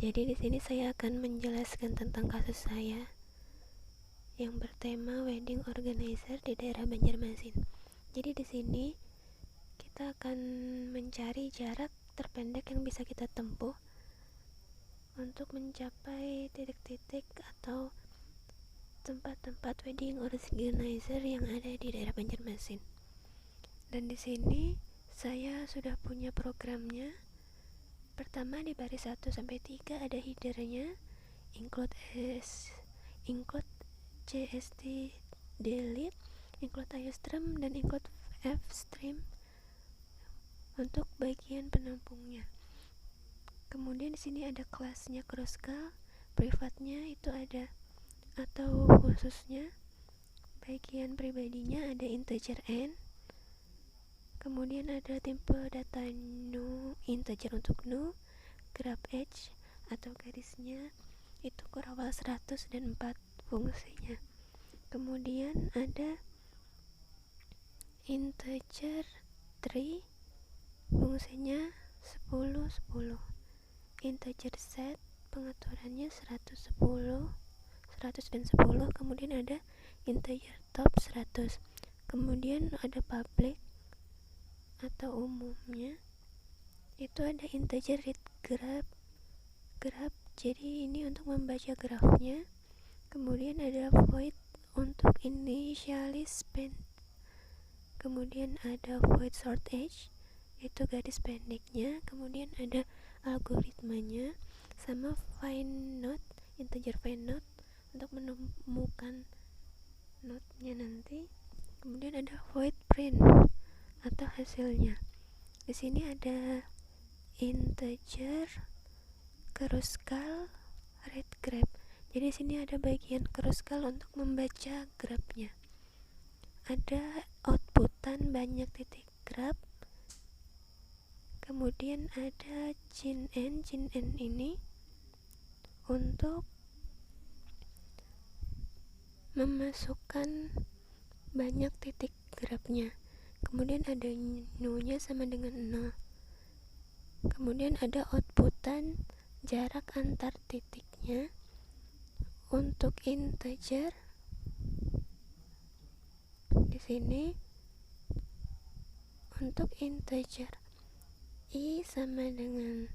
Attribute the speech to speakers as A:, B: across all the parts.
A: Jadi di sini saya akan menjelaskan tentang kasus saya yang bertema wedding organizer di daerah Banjarmasin. Jadi di sini kita akan mencari jarak terpendek yang bisa kita tempuh untuk mencapai titik-titik atau tempat-tempat wedding organizer yang ada di daerah Banjarmasin. Dan di sini saya sudah punya programnya. Pertama di baris 1 sampai 3 ada headernya, include CST delete, include IOStream dan include Fstream untuk bagian penampungnya. Kemudian di sini ada kelasnya Crosscal, privatnya itu ada atau khususnya. Bagian pribadinya ada integer n. Kemudian ada tipe data nu, integer untuk nu, graph h atau garisnya itu kurawal 100 dan 4 fungsinya. Kemudian ada integer tree, fungsinya 10 10. Integer set, pengaturannya 110, 100 dan 10. Kemudian ada integer top 100. Kemudian ada public atau umumnya, itu ada integer read graph, jadi ini untuk membaca grafnya. Kemudian ada void untuk initialize span. Kemudian ada void short edge, itu garis pendeknya. Kemudian ada algoritmanya, sama find node, integer find node untuk menemukan node-nya nanti. Kemudian ada void print atau hasilnya. Di sini ada integer, Crosscal, read graph. Jadi di sini ada bagian Crosscal untuk membaca grafnya. Ada outputan banyak titik graph. Kemudian ada gin n ini untuk memasukkan banyak titik grafnya. Kemudian ada nu-nya sama dengan 0. Kemudian ada outputan jarak antar titiknya untuk integer. Di sini untuk integer i sama dengan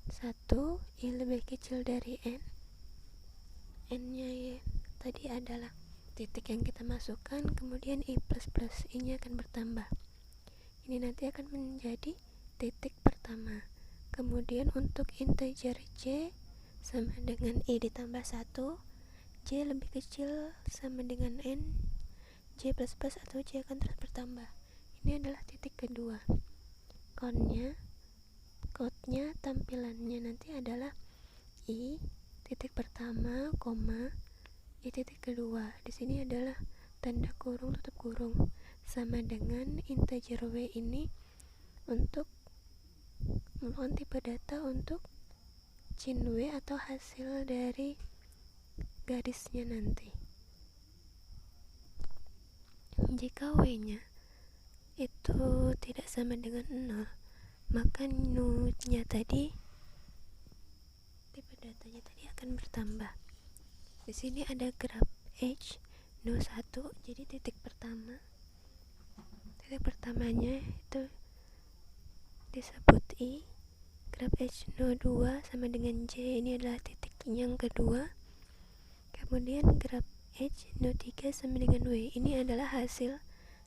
A: 1, i lebih kecil dari n. N-nya ya, tadi adalah titik yang kita masukkan, kemudian i plus i nya akan bertambah. Ini nanti akan menjadi titik pertama. Kemudian untuk integer j sama dengan i ditambah 1, j lebih kecil sama dengan n, j plus atau j akan terus bertambah. Ini adalah titik kedua. Code-nya tampilannya nanti adalah i titik pertama, koma, i titik kedua. Di sini adalah tanda kurung tutup kurung sama dengan integer w ini untuk merupakan tipe data untuk gin w atau hasil dari garisnya nanti. Jika w-nya itu tidak sama dengan 0, maka nu-nya tadi, tipe datanya tadi akan bertambah. Di sini ada graph h nu 1, jadi titik pertamanya itu disebut i. Graph h nu 2 sama dengan j, ini adalah titik yang kedua. Kemudian graph h nu 3 sama dengan w, ini adalah hasil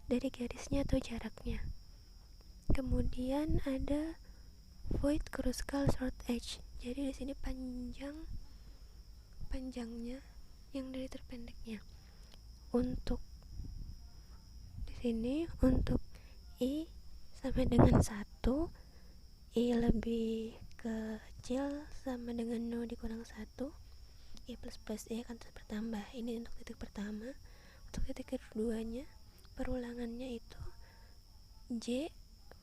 A: dari garisnya atau jaraknya. Kemudian ada void Crosscal short edge. Jadi di sini panjangnya yang dari terpendeknya. Untuk di sini untuk i sama dengan 1, i lebih kecil sama dengan 0 dikurang 1, i plus i akan terus bertambah. Ini untuk titik pertama. Untuk titik keduanya, perulangannya itu j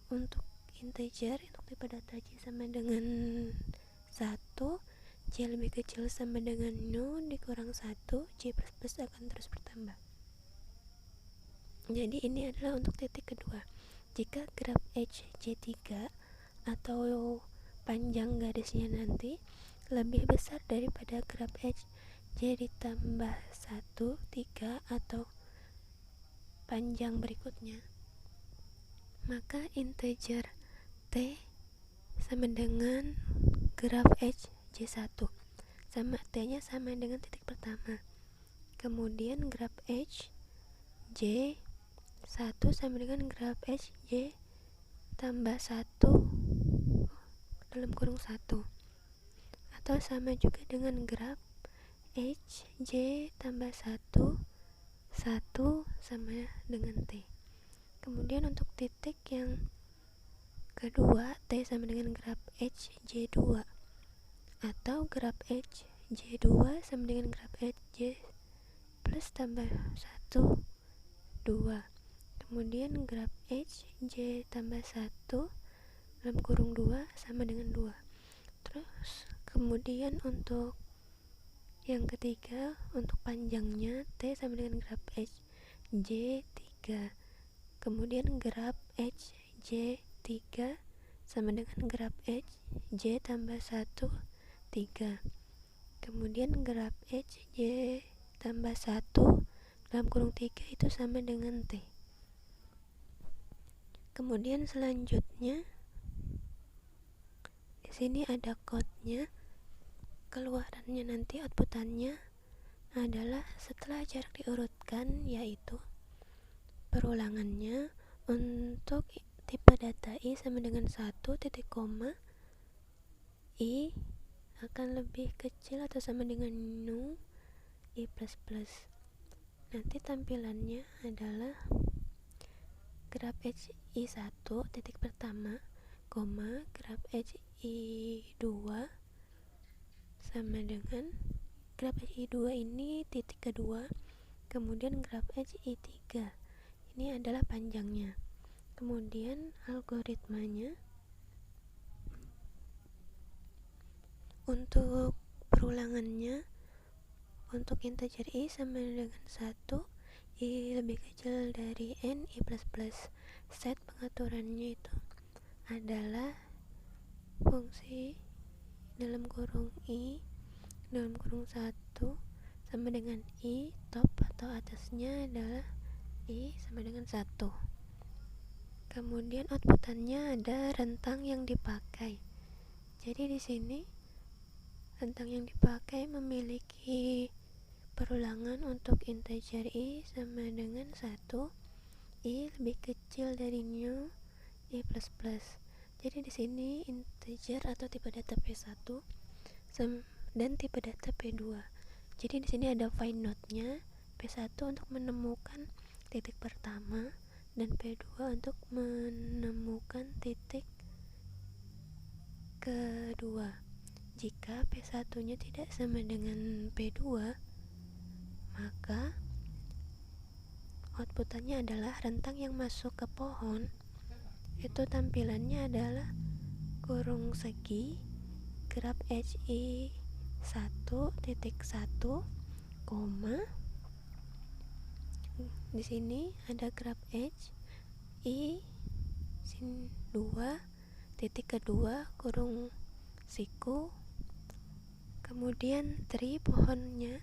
A: untuk integer, untuk tipe data j sama dengan 1, j lebih kecil sama dengan 0 dikurang 1, j plus akan terus bertambah. Jadi ini adalah untuk titik kedua. Jika graph h j3 atau panjang garisnya nanti lebih besar daripada graf H J ditambah 1, 3 atau panjang berikutnya, maka integer T sama dengan graf H J1, sama T nya sama dengan titik pertama. Kemudian graf H J1 sama dengan graf H J tambah 1 dalam kurung 1, atau sama juga dengan graf H J tambah 1 sama dengan T. Kemudian untuk titik yang kedua, T sama dengan graf H J2, atau graf H J2 sama dengan graf H J plus tambah 1, 2. Kemudian graf H J tambah 1 dalam kurung 2 sama dengan 2. Terus kemudian untuk yang ketiga, untuk panjangnya T sama dengan graf H J3. Kemudian graf H J3 sama dengan graf H J tambah 1, 3. Kemudian graf H J tambah 1 dalam kurung 3 itu sama dengan T. Kemudian selanjutnya di sini ada code-nya. Keluarannya nanti outputannya adalah setelah jarak diurutkan, yaitu perulangannya untuk tipe data I sama dengan 1 titik koma I akan lebih kecil atau sama dengan nu I plus plus. Nanti tampilannya adalah graf HI1 titik pertama, koma, graf HI2 sama dengan graf HI2 ini titik kedua, kemudian graf HI3 ini adalah panjangnya. Kemudian algoritmanya untuk perulangannya, untuk integer I sama dengan 1, I lebih kecil dari N, I plus plus. Set pengaturannya itu adalah fungsi dalam kurung I dalam kurung 1 sama dengan I top atau atasnya adalah I sama dengan 1. Kemudian outputannya ada rentang yang dipakai. Jadi di sini rentang yang dipakai memiliki perulangan untuk integer I sama dengan 1, I lebih kecil dari new, I plus plus. Jadi di sini integer atau tipe data P1 dan tipe data P2. Jadi di sini ada find node-nya, P1 untuk menemukan titik pertama dan P2 untuk menemukan titik kedua. Jika P1-nya tidak sama dengan P2, maka outputannya adalah rentang yang masuk ke pohon itu tampilannya adalah kurung segi graf HI 1.1, koma, di sini ada graf H I sin 2 titik kedua kurung siku, kemudian tree pohonnya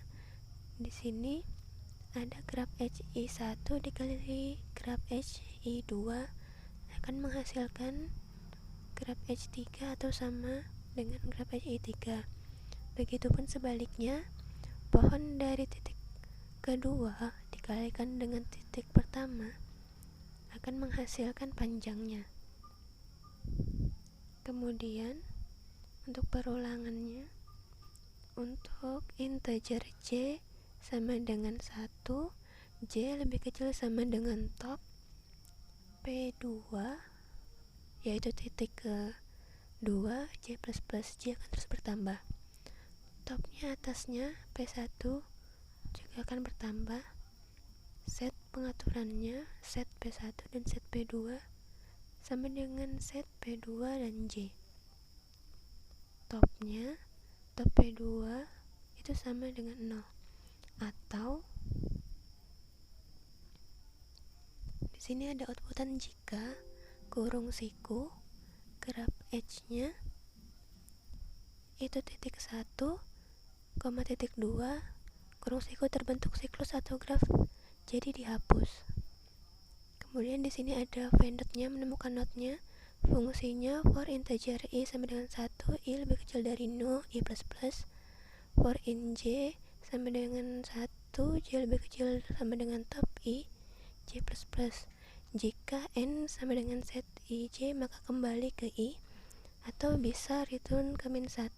A: di sini ada graf HI1 dikali graf HI2 akan menghasilkan graf H3 atau sama dengan graf HI3. Begitupun sebaliknya, pohon dari titik kedua dikalikan dengan titik pertama akan menghasilkan panjangnya. Kemudian untuk perulangannya, untuk integer J sama dengan 1, J lebih kecil sama dengan top P2, yaitu titik ke-2, J plus plus J akan terus bertambah. Topnya atasnya P1 juga akan bertambah. Set pengaturannya set P1 dan set P2 sama dengan set P2 dan J. Topnya, top P2 itu sama dengan 0, atau di sini ada outputan jika kurung siku graf H-nya itu titik 1, titik 2, kurung siku terbentuk siklus atau graf, jadi dihapus. Kemudian di sini ada find node-nya, menemukan node-nya. Fungsinya for integer i sama dengan 1, i lebih kecil dari 0, i plus plus. For in j sama dengan 1, j lebih kecil sama dengan top, i, j plus plus. Jika n sama dengan set i, j, maka kembali ke i, atau bisa return ke min 1.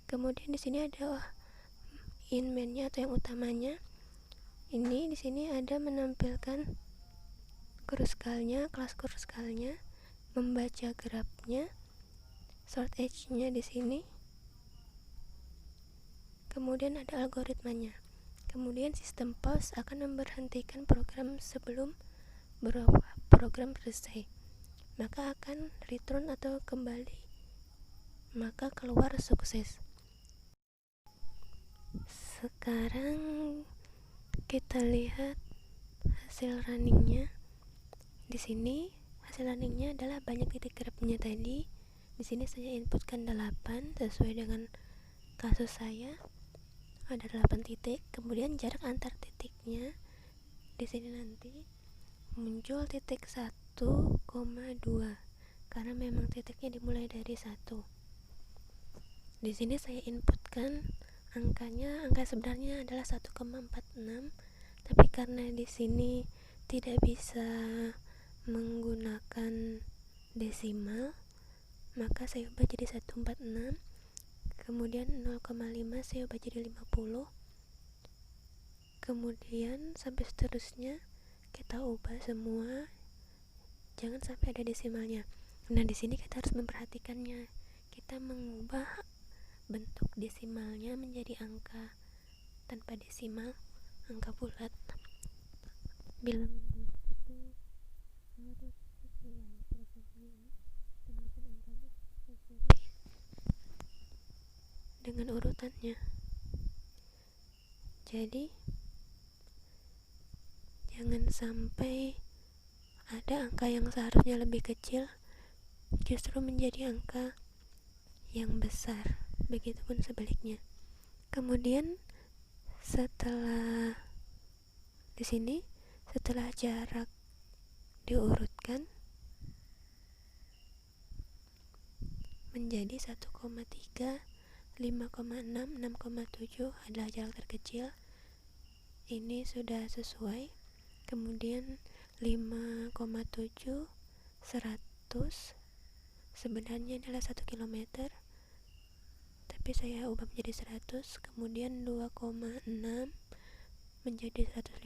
A: Kemudian di sini ada in main-nya atau yang utamanya. Ini di sini ada menampilkan kuruskalnya, kelas kuruskalnya, membaca grafnya, sort edge-nya di sini. Kemudian ada algoritmanya. Kemudian sistem pause akan memberhentikan program sebelum program selesai. Maka akan return atau kembali. Maka keluar sukses. Sekarang kita lihat hasil runningnya. Di sini hasil runningnya adalah banyak titik grafnya tadi. Di sini saya inputkan 8 sesuai dengan kasus saya. Ada 8 titik. Kemudian jarak antar titiknya di sini nanti muncul titik 1,2 karena memang titiknya dimulai dari 1. Di sini saya inputkan angkanya, angka sebenarnya adalah 1,46, tapi karena di sini tidak bisa menggunakan desimal, maka saya ubah jadi 146. Kemudian 0,5 saya ubah jadi 50. Kemudian sampai seterusnya kita ubah semua, jangan sampai ada desimalnya. Nah, di sini kita harus memperhatikannya. Kita mengubah bentuk desimalnya menjadi angka tanpa desimal, angka bulat. Bila itu harus sesuai prosesnya, kemudian angkanya sesuai dengan urutannya. Jadi jangan sampai ada angka yang seharusnya lebih kecil justru menjadi angka yang besar, begitupun sebaliknya. Kemudian setelah di sini, setelah jarak diurutkan menjadi 1,3, 5,6, 6,7 adalah jarak terkecil. Ini sudah sesuai. Kemudian 5,7, 100 sebenarnya adalah 1 km, tapi saya ubah menjadi 100. Kemudian 2,6 menjadi 115,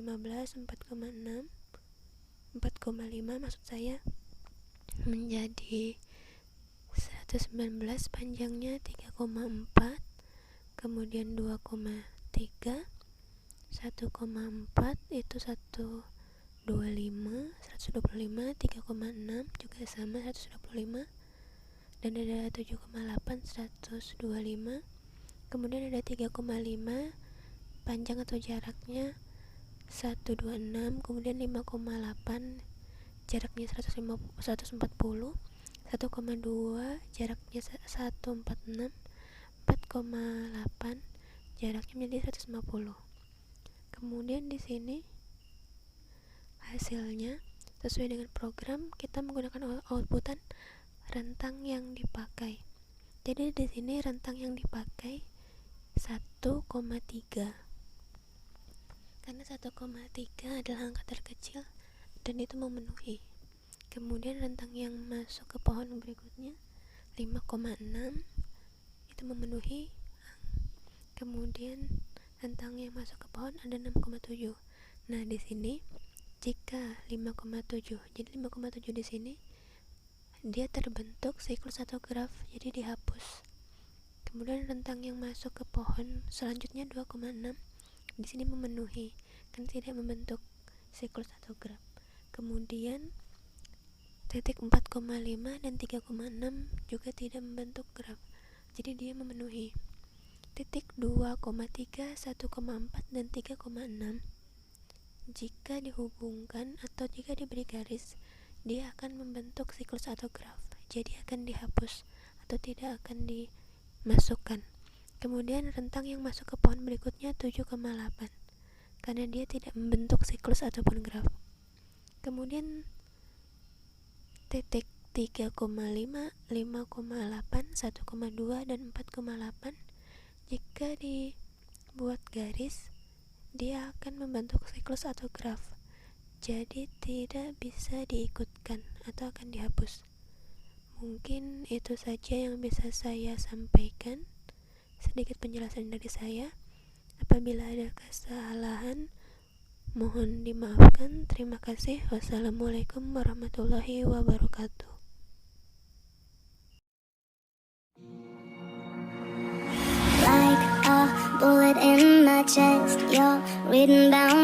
A: 4,6, 4,5 maksud saya menjadi 119, panjangnya 3,4, kemudian 2,3, 1,4 itu 125, 125, 3,6 juga sama 125, dan ada 7,8, 125. Kemudian ada 3,5, panjang atau jaraknya 126, kemudian 5,8, jaraknya 140, 1,2 jaraknya 146, 4,8 jaraknya menjadi 150. Kemudian di sini hasilnya sesuai dengan program, kita menggunakan outputan rentang yang dipakai. Jadi di sini rentang yang dipakai 1,3 karena 1,3 adalah angka terkecil dan itu memenuhi. Kemudian rentang yang masuk ke pohon berikutnya 5,6 itu memenuhi. Kemudian rentang yang masuk ke pohon ada 6,7. Nah, di sini jika 5,7, jadi 5,7 di sini dia terbentuk siklus atau graf, jadi dihapus. Kemudian rentang yang masuk ke pohon selanjutnya 2,6 di sini memenuhi, kan tidak membentuk siklus atau graf. Kemudian titik 4,5 dan 3,6 juga tidak membentuk graf, jadi dia memenuhi. Titik 2,3, 1,4 dan 3,6 jika dihubungkan atau jika diberi garis, dia akan membentuk siklus atau graf, jadi akan dihapus atau tidak akan masukkan. Kemudian rentang yang masuk ke pohon berikutnya 7,8 karena dia tidak membentuk siklus ataupun graf. Kemudian titik 3,5, 5,8, 1,2 dan 4,8 jika dibuat garis dia akan membentuk siklus atau graf. Jadi tidak bisa diikutkan atau akan dihapus. Mungkin itu saja yang bisa saya sampaikan. Sedikit penjelasan dari saya. Apabila ada kesalahan, mohon dimaafkan. Terima kasih. Wassalamualaikum warahmatullahi wabarakatuh.
B: Like a bullet in my chest, you're written down